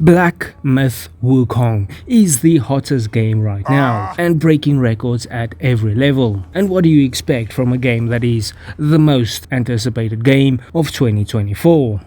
Black Myth Wukong is the hottest game right now and breaking records at every level. And what do you expect from a game that is the most anticipated game of 2024?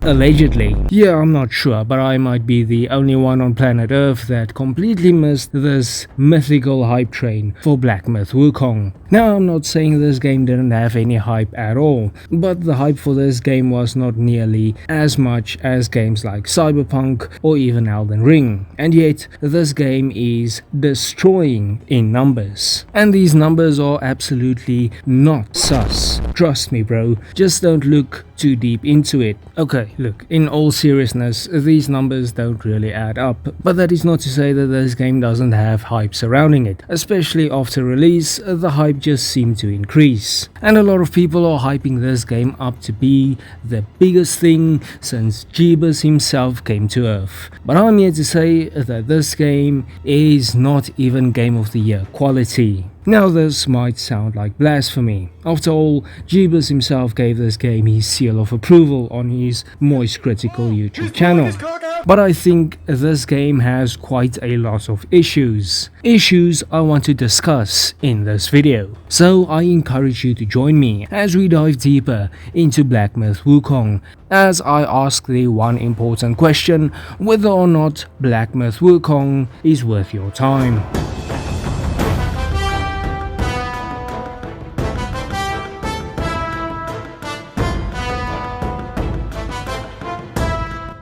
Allegedly. Yeah, I'm not sure, but I might be the only one on planet Earth that completely missed this mythical hype train for Black Myth Wukong. Now, I'm not saying this game didn't have any hype at all, but the hype for this game was not nearly as much as games like Cyberpunk or even Elden Ring. And yet, this game is destroying in numbers. And these numbers are absolutely not sus. Trust me, bro, just don't look too deep into it. Okay, look, in all seriousness, these numbers don't really add up, but that is not to say that this game doesn't have hype surrounding it. Especially after release, the hype just seemed to increase. And a lot of people are hyping this game up to be the biggest thing since Jeebus himself came to Earth. But I'm here to say that this game is not even Game of the Year quality. Now this might sound like blasphemy. After all, Jeebus himself gave this game his seal of approval on his Moist Critical YouTube channel. But I think this game has quite a lot of issues. Issues I want to discuss in this video. So I encourage you to join me as we dive deeper into Black Myth Wukong, as I ask the one important question, whether or not Black Myth Wukong is worth your time.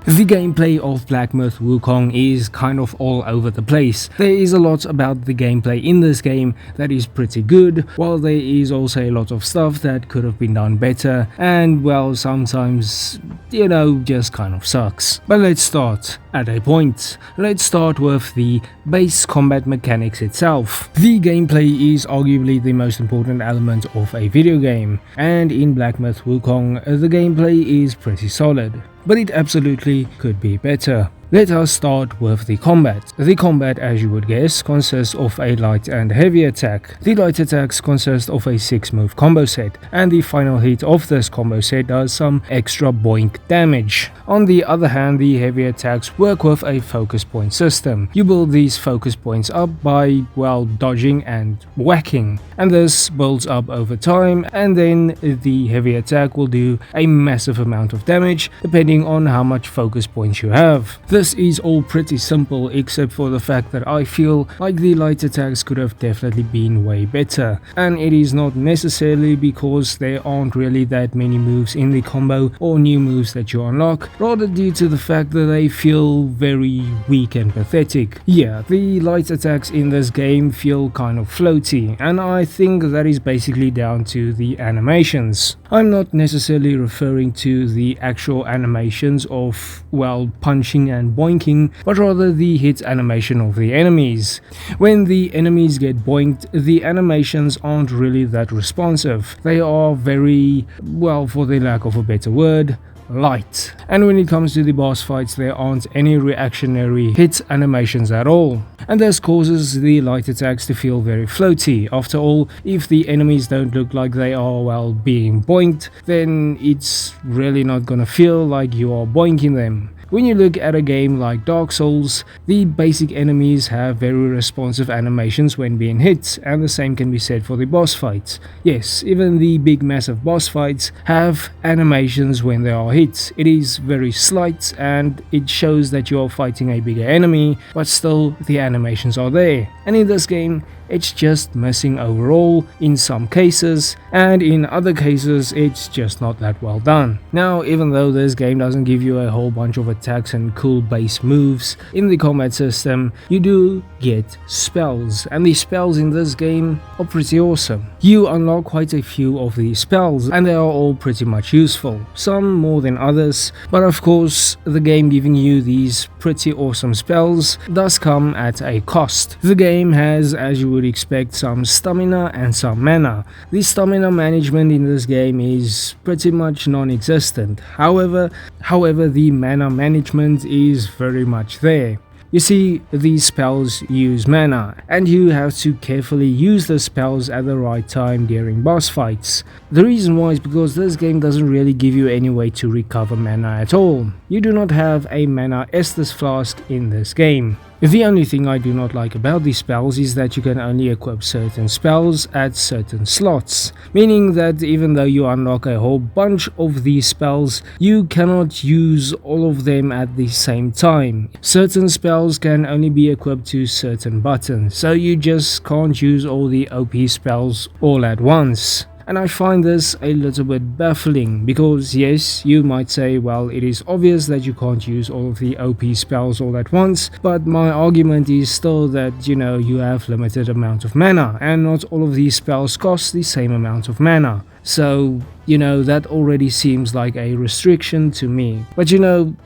The gameplay of Black Myth Wukong is kind of all over the place. There is a lot about the gameplay in this game that is pretty good, while there is also a lot of stuff that could have been done better and, well, sometimes, just kind of sucks. But let's start at a point. Let's start with the base combat mechanics itself. The gameplay is arguably the most important element of a video game, and in Black Myth Wukong, the gameplay is pretty solid, but it absolutely could be better. Let us start with the combat. The combat, as you would guess, consists of a light and heavy attack. The light attacks consist of a 6-move combo set, and the final hit of this combo set does some extra boink damage. On the other hand, the heavy attacks work with a focus point system. You build these focus points up by, well, dodging and whacking, and this builds up over time, and then the heavy attack will do a massive amount of damage depending on how much focus points you have. This is all pretty simple, except for the fact that I feel like the light attacks could have definitely been way better, and it is not necessarily because there aren't really that many moves in the combo or new moves that you unlock, rather due to the fact that they feel very weak and pathetic. Yeah, the light attacks in this game feel kind of floaty, and I think that is basically down to the animations. I'm not necessarily referring to the actual animations of, well, punching and boinking, but rather the hit animation of the enemies. When the enemies get boinked, the animations aren't really that responsive. They are very, well, for the lack of a better word, light. And when it comes to the boss fights, there aren't any reactionary hit animations at all, and this causes the light attacks to feel very floaty. After all, if the enemies don't look like they are, well, being boinked, then it's really not gonna feel like you are boinking them. When you look at a game like Dark Souls, the basic enemies have very responsive animations when being hit, and the same can be said for the boss fights. Yes, even the big massive boss fights have animations when they are hit. It is very slight and it shows that you are fighting a bigger enemy, but still the animations are there. And in this game, it's just missing overall in some cases, and in other cases it's just not that well done. Now, even though this game doesn't give you a whole bunch of attacks and cool base moves in the combat system, you do get spells, and the spells in this game are pretty awesome. You unlock quite a few of these spells, and they are all pretty much useful, some more than others, but of course the game giving you these pretty awesome spells does come at a cost. The game has, as you would expect, some stamina and some mana. The stamina management in this game is pretty much non-existent. However, the mana management is very much there. You see, these spells use mana, and you have to carefully use the spells at the right time during boss fights. The reason why is because this game doesn't really give you any way to recover mana at all. You do not have a mana Estus flask in this game. The only thing I do not like about these spells is that you can only equip certain spells at certain slots, meaning that even though you unlock a whole bunch of these spells, you cannot use all of them at the same time. Certain spells can only be equipped to certain buttons, so you just can't use all the OP spells all at once. And I find this a little bit baffling because yes, you might say, well, it is obvious that you can't use all of the OP spells all at once, but my argument is still that, you have limited amount of mana and not all of these spells cost the same amount of mana. So, that already seems like a restriction to me. But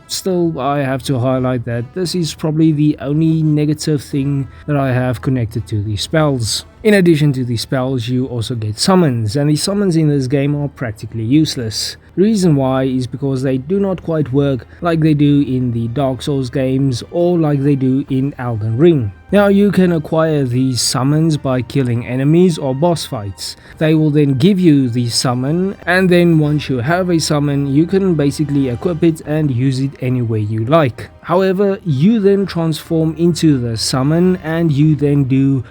still I have to highlight that this is probably the only negative thing that I have connected to these spells. In addition to these spells, you also get summons, and the summons in this game are practically useless. The reason why is because they do not quite work like they do in the Dark Souls games or like they do in Elden Ring. Now you can acquire these summons by killing enemies or boss fights. They will then give you the summon, and then once you have a summon, you can basically equip it and use it any way you like. However, you then transform into the summon and you then do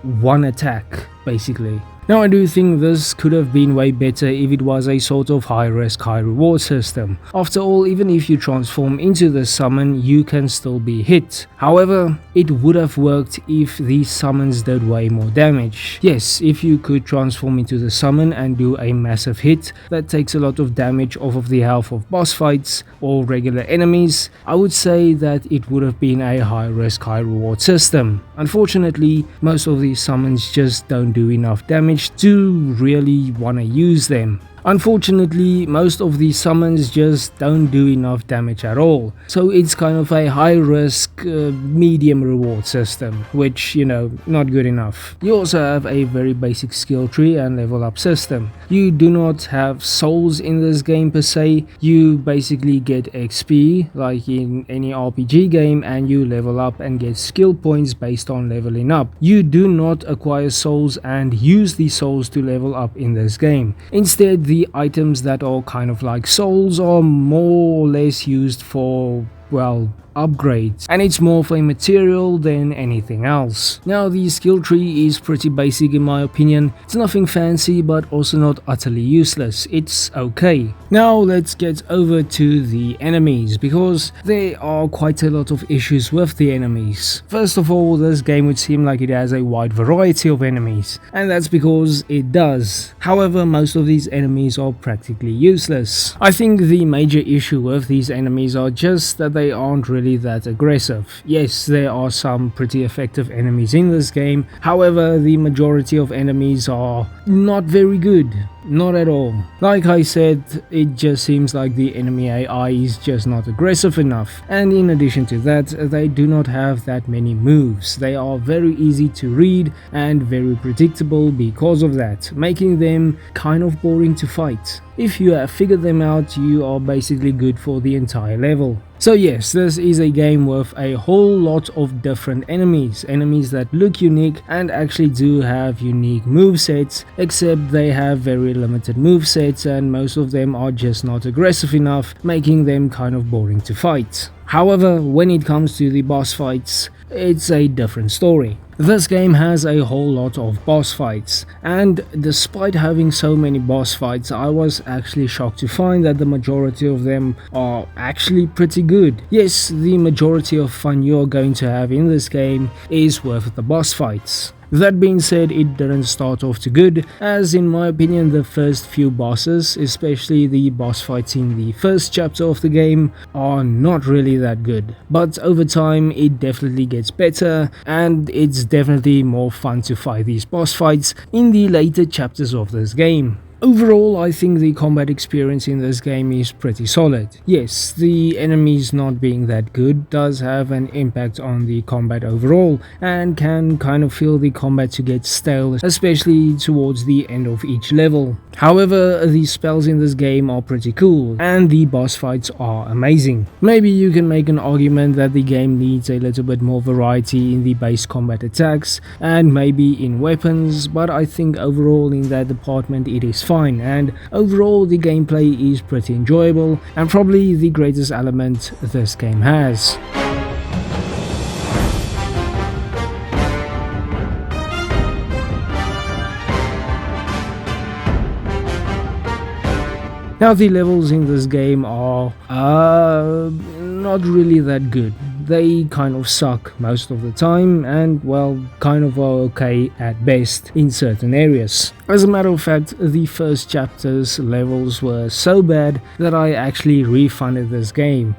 one attack basically. Now I do think this could have been way better if it was a sort of high risk high reward system. After all, even if you transform into the summon, you can still be hit. However, it would have worked if these summons did way more damage. Yes, if you could transform into the summon and do a massive hit that takes a lot of damage off of the health of boss fights or regular enemies, I would say that it would have been a high risk high reward system. Unfortunately, most of these summons just don't do enough damage to really want to use them. Unfortunately, most of these summons just don't do enough damage at all, so it's kind of a high risk, medium reward system, which, not good enough. You also have a very basic skill tree and level up system. You do not have souls in this game per se, you basically get XP like in any RPG game, and you level up and get skill points based on leveling up. You do not acquire souls and use these souls to level up in this game. Instead, the items that are kind of like souls are more or less used for, well, upgrades, and it's more for a material than anything else. Now the skill tree is pretty basic in my opinion. It's nothing fancy but also not utterly useless. It's okay. Now let's get over to the enemies, because there are quite a lot of issues with the enemies. First of all, this game would seem like it has a wide variety of enemies, and that's because it does. However, most of these enemies are practically useless. I think the major issue with these enemies are just that they aren't really that aggressive. Yes, there are some pretty effective enemies in this game, however the majority of enemies are not very good. Not at all. Like I said, it just seems like the enemy AI is just not aggressive enough, and in addition to that, they do not have that many moves. They are very easy to read and very predictable because of that, making them kind of boring to fight. If you have figured them out, you are basically good for the entire level. So yes, this is a game with a whole lot of different enemies that look unique and actually do have unique movesets, except they have very limited movesets and most of them are just not aggressive enough, making them kind of boring to fight. However, when it comes to the boss fights, it's a different story. This game has a whole lot of boss fights, and despite having so many boss fights, I was actually shocked to find that the majority of them are actually pretty good. Yes, the majority of fun you're going to have in this game is with the boss fights. That being said, it didn't start off too good, as in my opinion the first few bosses, especially the boss fights in the first chapter of the game, are not really that good. But over time it definitely gets better, and it's definitely more fun to fight these boss fights in the later chapters of this game. Overall, I think the combat experience in this game is pretty solid. Yes, the enemies not being that good does have an impact on the combat overall, and can kind of feel the combat to get stale, especially towards the end of each level. However, the spells in this game are pretty cool, and the boss fights are amazing. Maybe you can make an argument that the game needs a little bit more variety in the base combat attacks, and maybe in weapons, but I think overall in that department it is fine, and overall the gameplay is pretty enjoyable and probably the greatest element this game has. Now the levels in this game are not really that good. They kind of suck most of the time, and well, kind of are okay at best in certain areas. As a matter of fact, the first chapter's levels were so bad that I actually refunded this game.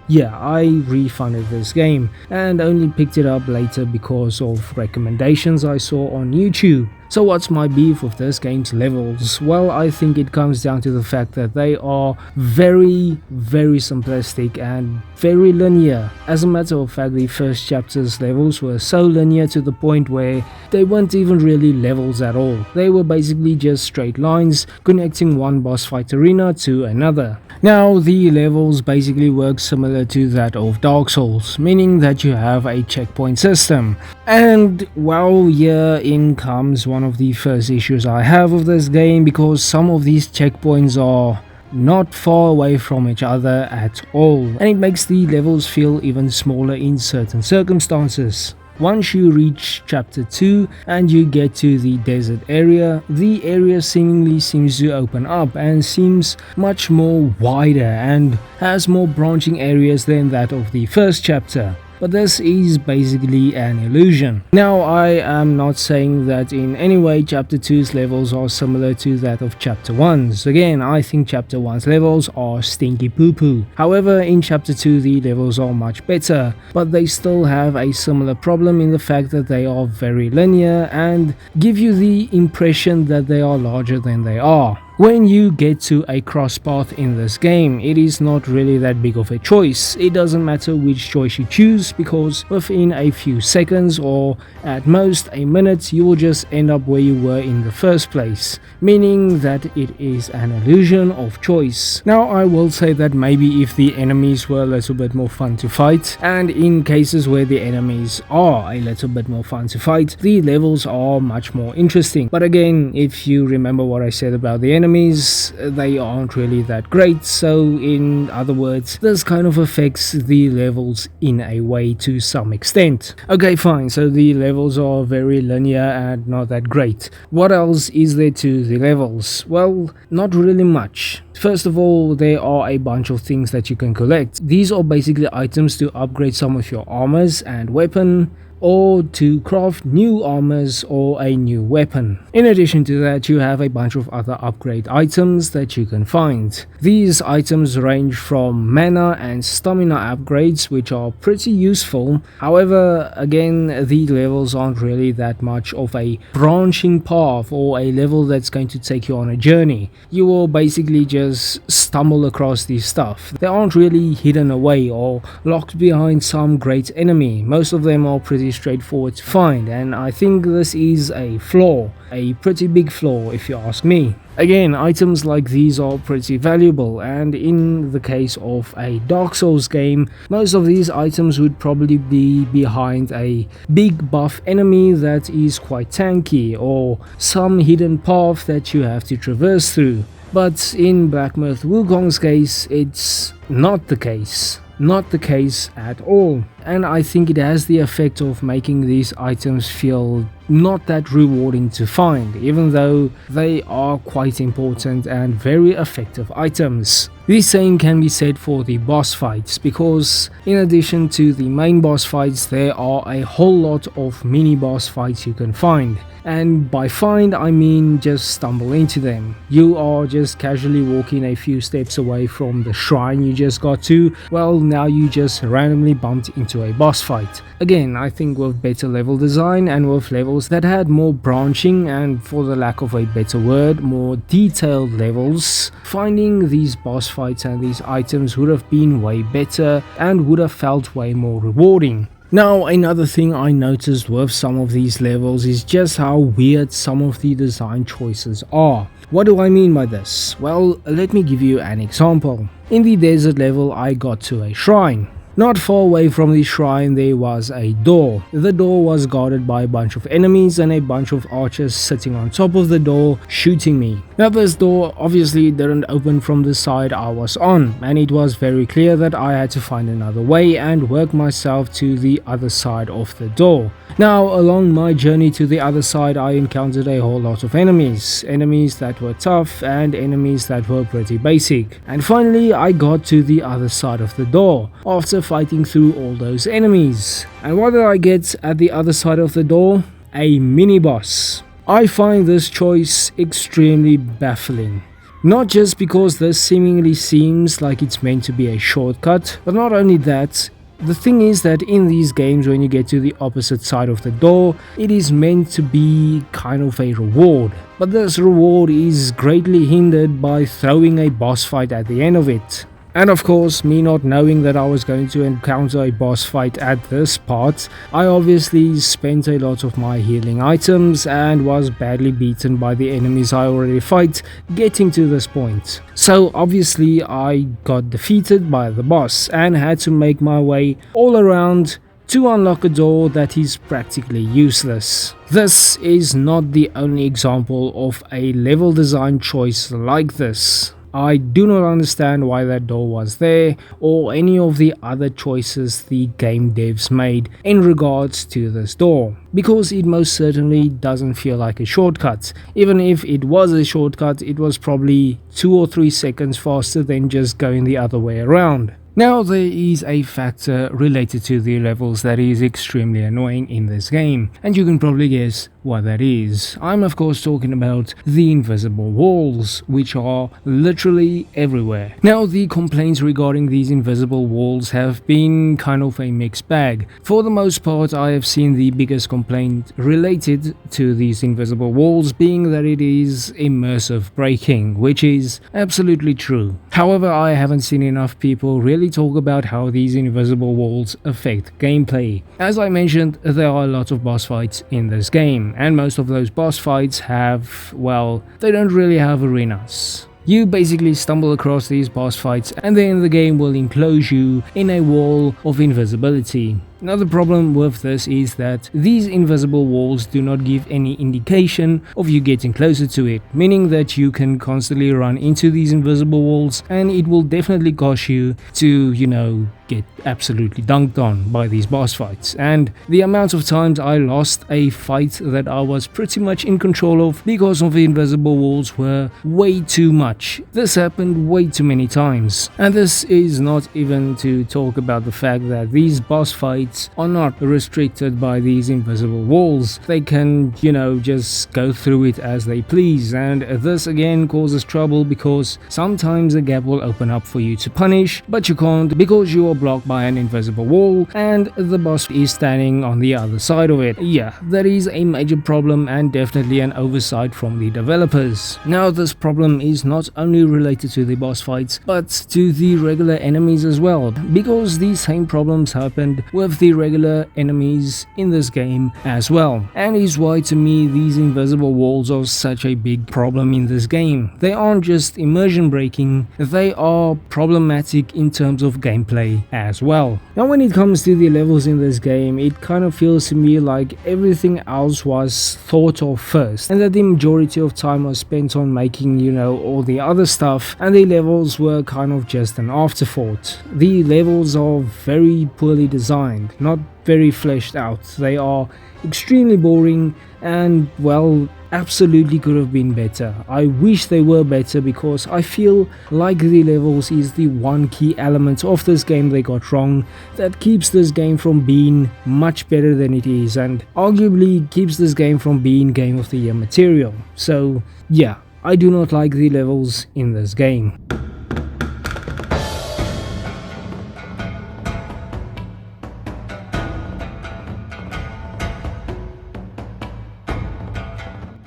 Yeah, I refunded this game and only picked it up later because of recommendations I saw on YouTube. So what's my beef with this game's levels? Well, I think it comes down to the fact that they are very simplistic and very linear. As a matter of fact, the first chapter's levels were so linear to the point where they weren't even really levels at all. They were basically just straight lines connecting one boss fight arena to another. Now, the levels basically work similar to that of Dark Souls, meaning that you have a checkpoint system. And well, herein comes one of the first issues I have with this game, because some of these checkpoints are not far away from each other at all, and it makes the levels feel even smaller in certain circumstances. Once you reach chapter 2 and you get to the desert area, the area seemingly seems to open up and seems much more wider and has more branching areas than that of the first chapter. But this is basically an illusion. Now, I am not saying that in any way chapter 2's levels are similar to that of chapter 1's. Again, I think chapter 1's levels are stinky poo-poo. However, in chapter 2 the levels are much better, but they still have a similar problem in the fact that they are very linear and give you the impression that they are larger than they are. When you get to a cross path in this game, it is not really that big of a choice. It doesn't matter which choice you choose, because within a few seconds or at most a minute you will just end up where you were in the first place, meaning that it is an illusion of choice. Now, I will say that maybe if the enemies were a little bit more fun to fight, and in cases where the enemies are a little bit more fun to fight, the levels are much more interesting. But again, if you remember what I said about the enemies, they aren't really that great, so in other words, this kind of affects the levels in a way to some extent. Okay, fine, so the levels are very linear and not that great. What else is there to the levels? Well, not really much. First of all, there are a bunch of things that you can collect. These are basically items to upgrade some of your armors and weapon, or to craft new armors or a new weapon. In addition to that, you have a bunch of other upgrade items that you can find. These items range from mana and stamina upgrades, which are pretty useful. However, again, the levels aren't really that much of a branching path or a level that's going to take you on a journey. You will basically just stumble across this stuff. They aren't really hidden away or locked behind some great enemy. Most of them are pretty straightforward to find, and I think this is a flaw, a pretty big flaw if you ask me. Again, items like these are pretty valuable, and in the case of a Dark Souls game, most of these items would probably be behind a big buff enemy that is quite tanky, or some hidden path that you have to traverse through. But in Black Myth Wukong's case, it's not the case. Not the case at all, and I think it has the effect of making these items feel not that rewarding to find, even though they are quite important and very effective items. The same can be said for the boss fights, because in addition to the main boss fights, there are a whole lot of mini boss fights you can find. And by find, I mean just stumble into them. You are just casually walking a few steps away from the shrine you just got to, well, now you just randomly bumped into into a boss fight. Again, I think with better level design and with levels that had more branching and, for the lack of a better word, more detailed levels, finding these boss fights and these items would have been way better and would have felt way more rewarding. Now, another thing I noticed with some of these levels is just how weird some of the design choices are. What do I mean by this? Well, let me give you an example. In the desert level, I got to a shrine. Not far away from the shrine there was a door. The door was guarded by a bunch of enemies and a bunch of archers sitting on top of the door shooting me. Now this door obviously didn't open from the side I was on, and it was very clear that I had to find another way and work myself to the other side of the door. Now along my journey to the other side I encountered a whole lot of enemies that were tough and enemies that were pretty basic. And finally I got to the other side of the door after fighting through all those enemies. And what did I get at the other side of the door? A mini boss. I find this choice extremely baffling. Not just because this seemingly seems like it's meant to be a shortcut, but not only that, the thing is that in these games when you get to the opposite side of the door, it is meant to be kind of a reward. But this reward is greatly hindered by throwing a boss fight at the end of it. And of course, me not knowing that I was going to encounter a boss fight at this part, I obviously spent a lot of my healing items and was badly beaten by the enemies I already fight getting to this point. So obviously I got defeated by the boss and had to make my way all around to unlock a door that is practically useless. This is not the only example of a level design choice like this. I do not understand why that door was there or any of the other choices the game devs made in regards to this door, because it most certainly doesn't feel like a shortcut. Even if it was a shortcut, it was probably 2 or 3 seconds faster than just going the other way around. Now there is a factor related to the levels that is extremely annoying in this game, and you can probably guess what that is. I'm of course talking about the invisible walls, which are literally everywhere. Now the complaints regarding these invisible walls have been kind of a mixed bag. For the most part, I have seen the biggest complaint related to these invisible walls being that it is immersive breaking, which is absolutely true. However, I haven't seen enough people really talk about how these invisible walls affect gameplay. As I mentioned, there are a lot of boss fights in this game, and most of those boss fights have, well, they don't really have arenas. You basically stumble across these boss fights and then the game will enclose you in a wall of invisibility. Another problem with this is that these invisible walls do not give any indication of you getting closer to it, meaning that you can constantly run into these invisible walls and it will definitely cost you to, get absolutely dunked on by these boss fights. And the amount of times I lost a fight that I was pretty much in control of because of the invisible walls were way too much. This happened way too many times. And this is not even to talk about the fact that these boss fights are not restricted by these invisible walls. They can, just go through it as they please, and this again causes trouble because sometimes a gap will open up for you to punish, but you can't because you are blocked by an invisible wall and the boss is standing on the other side of it. Yeah, that is a major problem and definitely an oversight from the developers. Now this problem is not only related to the boss fights but to the regular enemies as well, because these same problems happened with the regular enemies in this game as well, and is why to me these invisible walls are such a big problem in this game. They aren't just immersion breaking, they are problematic in terms of gameplay as well. Now when it comes to the levels in this game, it kind of feels to me like everything else was thought of first and that the majority of time was spent on making all the other stuff, and the levels were kind of just an afterthought. The levels are very poorly designed, not very fleshed out. They are extremely boring and, well, absolutely could have been better. I wish they were better because I feel like the levels is the one key element of this game they got wrong that keeps this game from being much better than it is, and arguably keeps this game from being Game of the Year material. So yeah, I do not like the levels in this game.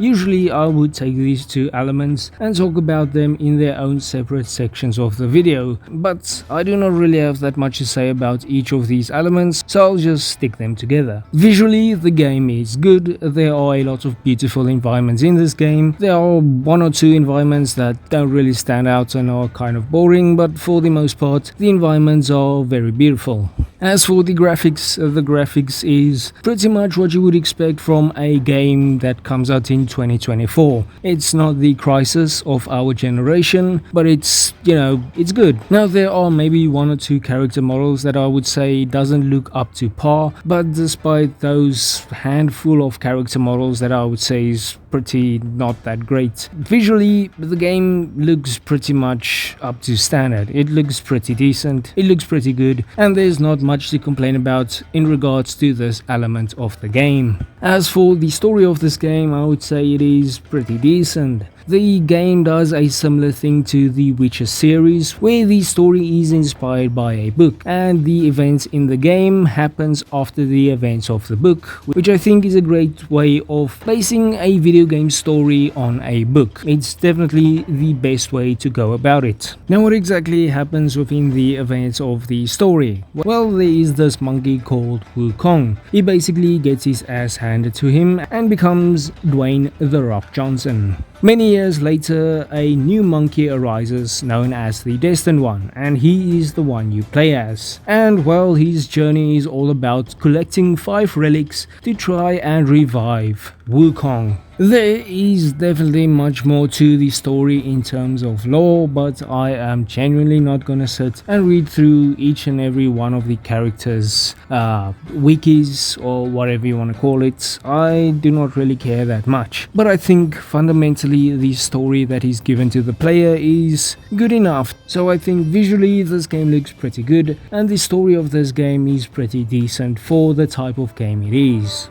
Usually I would take these two elements and talk about them in their own separate sections of the video, but I do not really have that much to say about each of these elements, so I'll just stick them together. Visually, the game is good. There are a lot of beautiful environments in this game. There are one or two environments that don't really stand out and are kind of boring, but for the most part, the environments are very beautiful. As for the graphics is pretty much what you would expect from a game that comes out in 2024. It's not the crisis of our generation, but it's good. Now there are maybe one or two character models that I would say doesn't look up to par, but despite those handful of character models that I would say is pretty not that great, visually the game looks pretty much up to standard. It looks pretty decent, it looks pretty good, and there's not much to complain about in regards to this element of the game. As for the story of this game, I would say it is pretty decent. The game does a similar thing to the Witcher series, where the story is inspired by a book, and the events in the game happens after the events of the book, which I think is a great way of basing a video game story on a book. It's definitely the best way to go about it. Now, what exactly happens within the events of the story? Well, there is this monkey called Wukong. He basically gets his ass handed to him and becomes Dwayne "The Rock" Johnson. Many years later, a new monkey arises known as the Destined One, and he is the one you play as. And well, his journey is all about collecting 5 relics to try and revive Wukong. There is definitely much more to the story in terms of lore, but I am genuinely not gonna sit and read through each and every one of the characters' wikis or whatever you want to call it. I do not really care that much, but I think fundamentally the story that is given to the player is good enough. So I think visually this game looks pretty good, and the story of this game is pretty decent for the type of game it is.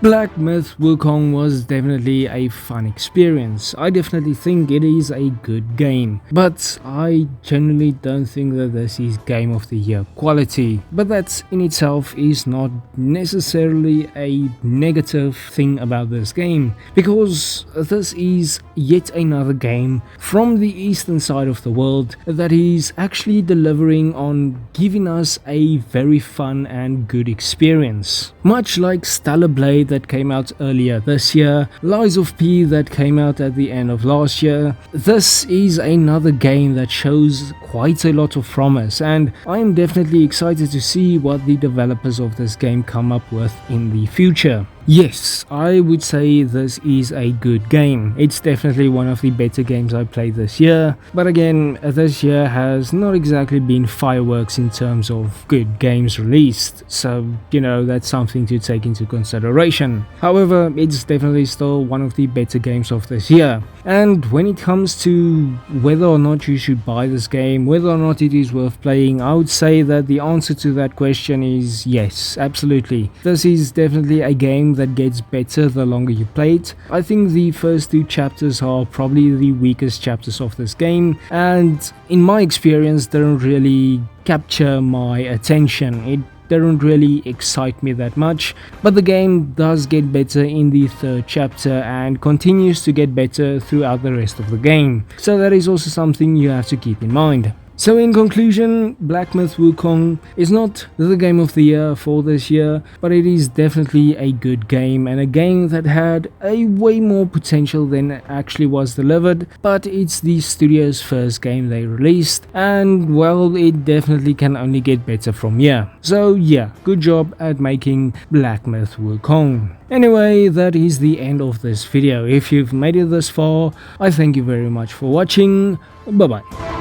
Black Myth Wukong was definitely a fun experience. I definitely think it is a good game, but I genuinely don't think that this is Game of the Year quality. But that in itself is not necessarily a negative thing about this game, because this is yet another game from the eastern side of the world that is actually delivering on giving us a very fun and good experience. Much like Stellar Blade that came out earlier this year, Lies of P that came out at the end of last year, this is another game that shows quite a lot of promise, and I am definitely excited to see what the developers of this game come up with in the future. Yes, I would say this is a good game. It's definitely one of the better games I played this year, but again, this year has not exactly been fireworks in terms of good games released, so that's something to take into consideration. However, it's definitely still one of the better games of this year. And when it comes to whether or not you should buy this game, whether or not it is worth playing, I would say that the answer to that question is yes, absolutely. This is definitely a game that gets better the longer you play it. I think the first 2 chapters are probably the weakest chapters of this game, and in my experience they don't really capture my attention. It didn't really excite me that much, but the game does get better in the 3rd chapter and continues to get better throughout the rest of the game, so that is also something you have to keep in mind. So in conclusion, Black Myth Wukong is not the game of the year for this year, but it is definitely a good game, and a game that had a way more potential than actually was delivered, but it's the studio's first game they released, and well, it definitely can only get better from here. So yeah, good job at making Black Myth Wukong. Anyway, that is the end of this video. If you've made it this far, I thank you very much for watching. Bye bye.